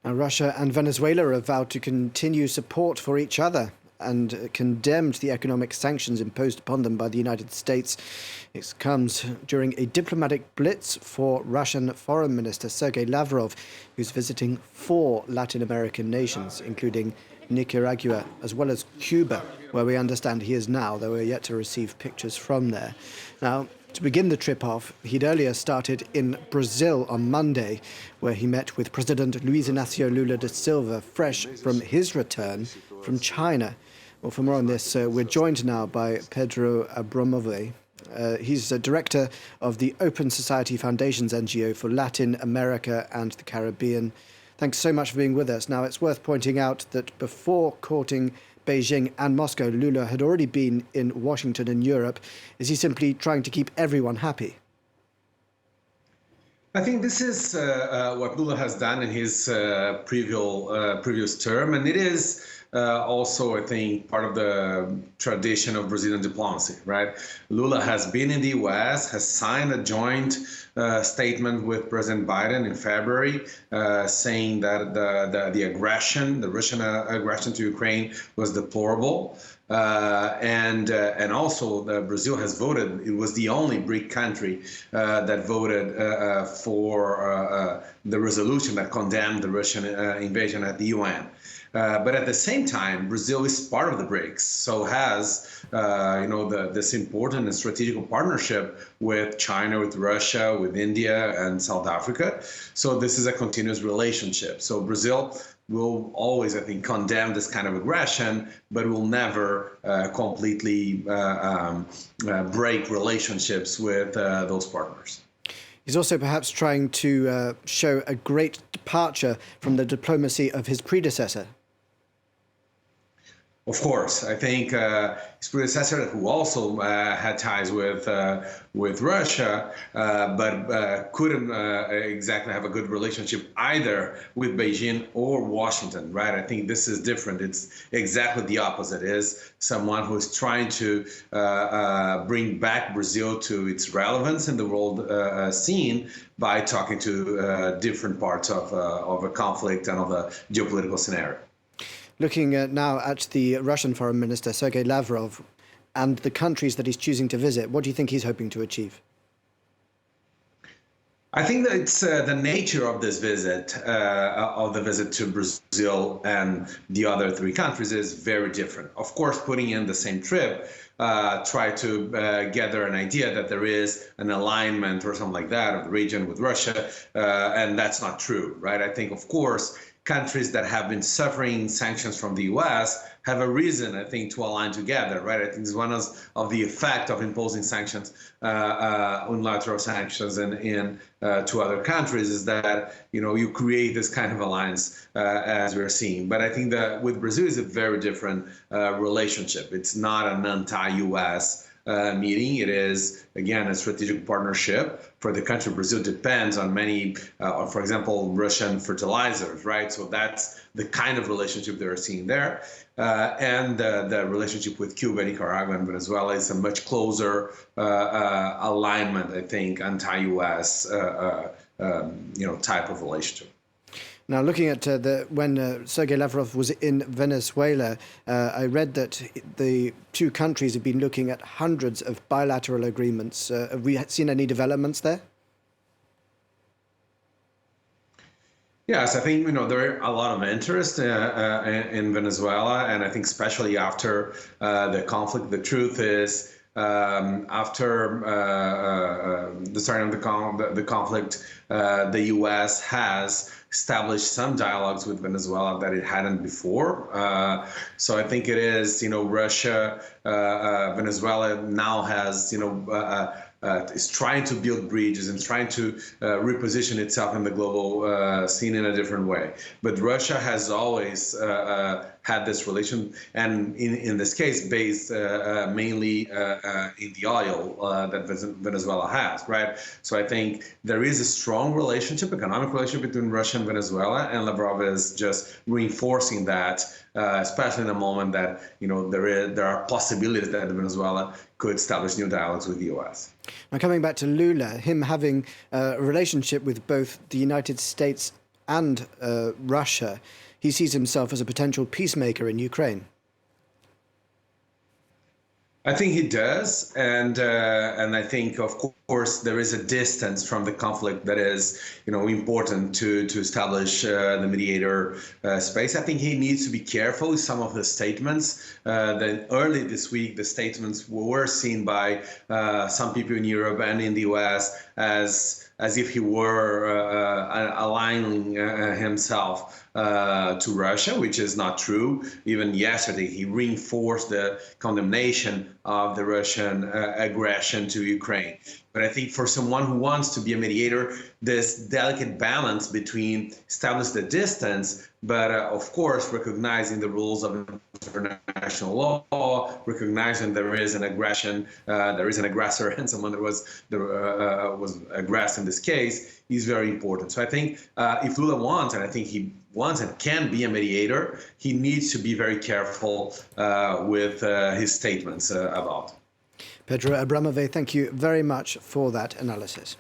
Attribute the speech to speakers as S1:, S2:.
S1: Now, Russia and Venezuela have vowed to continue support for each other and condemned the economic sanctions imposed upon them by the United States. It comes during a diplomatic blitz for Russian Foreign Minister Sergey Lavrov, who's visiting 4 Latin American nations, including Nicaragua, as well as Cuba, where we understand he is now, though we're yet to receive pictures from there. Now, to begin the trip off, he'd earlier started in Brazil on Monday, where he met with President Luiz Inacio Lula da Silva, fresh from his return from China. Well, for more on this, we're joined now by Pedro Abramovay. He's the director of the Open Society Foundation's NGO for Latin America and the Caribbean. Thanks so much for being with us. Now, it's worth pointing out that before courting Beijing and Moscow, Lula had already been in Washington and Europe. Is he simply trying to keep everyone happy?
S2: I think this is what Lula has done in his previous term, and it is also, I think, part of the tradition of Brazilian diplomacy, right? Lula has been in the U.S., has signed a joint statement with President Biden in February, saying that the aggression, the Russian aggression to Ukraine, was deplorable. And also Brazil has voted. It was the only BRIC country that voted for the resolution that condemned the Russian invasion at the UN. But at the same time, Brazil is part of the BRICS, so has this important and strategic partnership with China, with Russia, with India, and South Africa. So this is a continuous relationship. So Brazil will always, I think, condemn this kind of aggression, but will never completely break relationships with those partners.
S1: He's also perhaps trying to show a great departure from the diplomacy of his predecessor.
S2: Of course, I think his predecessor, who also had ties with Russia, but couldn't exactly have a good relationship either with Beijing or Washington, right? I think this is different. It's exactly the opposite. It is someone who is trying to bring back Brazil to its relevance in the world scene by talking to different parts of a conflict and of a geopolitical scenario.
S1: Looking now at the Russian Foreign Minister, Sergey Lavrov, and the countries that he's choosing to visit, what do you think he's hoping to achieve?
S2: I think that it's the nature of this visit, to Brazil and the other 3 countries is very different. Of course, putting in the same trip, try to gather an idea that there is an alignment or something like that of the region with Russia, and that's not true, right? I think, of course, countries that have been suffering sanctions from the U.S. have a reason, I think, to align together, right? I think it's one of the effect of imposing sanctions, unilateral sanctions in to other countries is that, you create this kind of alliance as we're seeing. But I think that with Brazil is a very different relationship. It's not an anti-U.S. Meeting. It is, again, a strategic partnership for the country. Brazil depends on many, for example, Russian fertilizers, right? So that's the kind of relationship they're seeing there. And the relationship with Cuba, Nicaragua, and Venezuela is a much closer alignment, I think, anti-U.S. Type of relationship.
S1: Now, looking at when Sergey Lavrov was in Venezuela, I read that the 2 countries have been looking at hundreds of bilateral agreements. Have we seen any developments there?
S2: Yes, I think there are a lot of interest in Venezuela, and I think especially after the conflict. The truth is, after the starting of the conflict, the U.S. has established some dialogues with Venezuela that it hadn't before. So I think it is, Russia, Venezuela now has, is trying to build bridges and trying to reposition itself in the global scene in a different way. But Russia has always had this relation, and in this case, based mainly in the oil that Venezuela has, right? So I think there is a strong relationship, economic relationship between Russia and Venezuela, and Lavrov is just reinforcing that, especially in a moment that there are possibilities that Venezuela could establish new dialogues with the U.S.
S1: Now, coming back to Lula, him having a relationship with both the United States and Russia, he sees himself as a potential peacemaker in Ukraine.
S2: I think he does, and I think, of course, there is a distance from the conflict that is, important to establish the mediator space. I think he needs to be careful with some of the statements. That early this week, the statements were seen by some people in Europe and in the U.S. as if he were aligning himself to Russia, which is not true. Even yesterday, he reinforced the condemnation of the Russian aggression to Ukraine. But I think for someone who wants to be a mediator, this delicate balance between establish the distance, but of course recognizing the rules of international law, recognizing there is an aggression, there is an aggressor, and someone that was aggressed in this case is very important. So I think if Lula wants, and I think he wants and can be a mediator, he needs to be very careful with his statements about.
S1: Pedro Abramovay, thank you very much for that analysis.